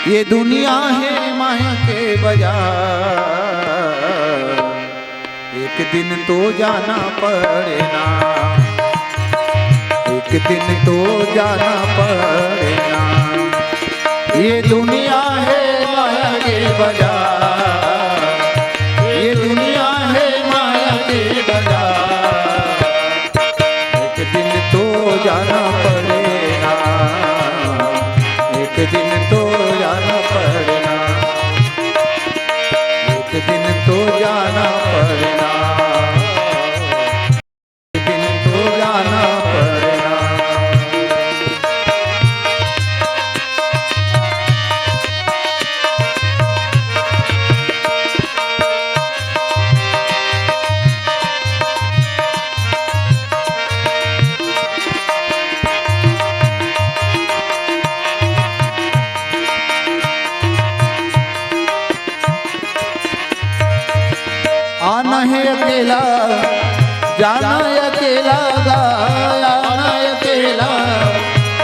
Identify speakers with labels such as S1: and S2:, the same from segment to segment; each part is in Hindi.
S1: ये दुनिया है माया के बाजार, एक दिन तो जाना पड़ेगा, एक दिन तो जाना पड़ेगा। ये दुनिया है माया के बाजार, ये दुनिया है माया के बाजार, एक दिन तो जाना पड़ेगा, एक दिन तो जाना पड़ेगा, एक दिन तो जाना पड़ेगा, एक दिन तो जाना पड़ेगा। आना है अकेला, जाना अकेला, आना अकेला,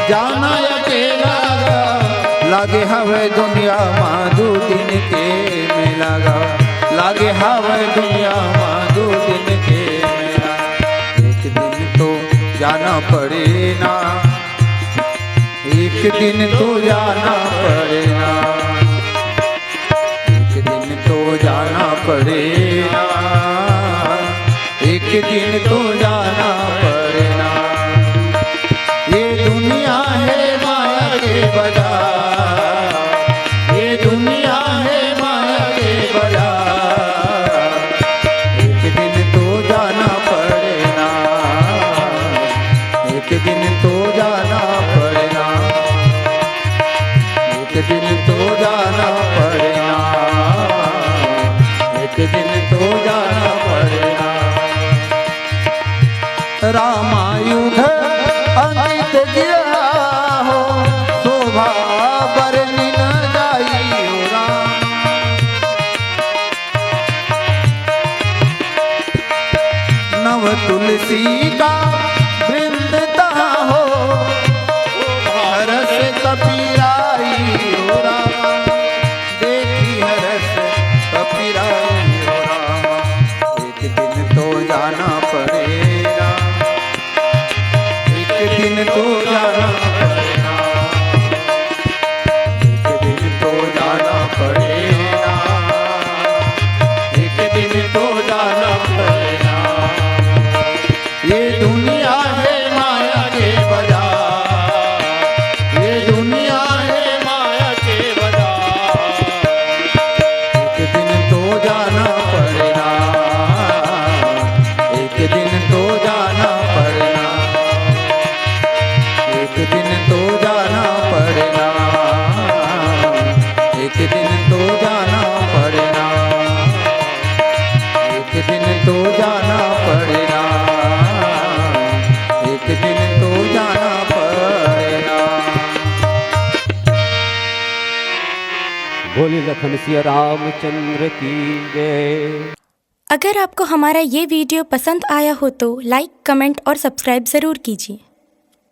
S1: जाना अकेला, लागे हवे दुनिया माधु दिन के मेला गा, लागे हवे दुनिया माधु दिन के मेला। एक दिन तो जाना पड़ेगा, एक दिन तो जाना पड़ेगा, एक दिन तो जाना पड़ेगा, एक दिन तो जाना पड़ेगा। ये दुनिया है माया के बाजार, ये दुनिया है माया के बाजार, एक दिन तो जाना पड़ेगा, एक दिन तो जाना पड़ेगा, एक दिन तो जाना पड़ेगा, एक दिन तो जाना पड़ेगा। रामायुध अंकित गिरा हो, शोभा बरनी न जाई हो राम। नव तुलसी का वृंदता हो, हरस कपीराई हो राम, देखी हरस कपीराई हो राम। एक दिन तो जाना पड़ेगा, एक दिन तो जाना पड़ेगा, एक दिन तो जाना पड़ेगा, एक दिन तो जाना पड़ेगा। ये दुनिया है माया के बाजार, ये दुनिया है माया के बाजार, एक दिन तो जाना पड़ेगा, एक दिन तो जाना पड़ेगा, एक दिन तो जाना पड़ेगा, एक दिन तो जाना पड़ेगा, एक दिन तो जाना पड़ेगा, एक दिन तो जाना पड़ेगा।
S2: बोले लखन सिया रामचंद्र की जय।
S3: अगर आपको हमारा ये वीडियो पसंद आया हो तो लाइक, कमेंट और सब्सक्राइब ज़रूर कीजिए।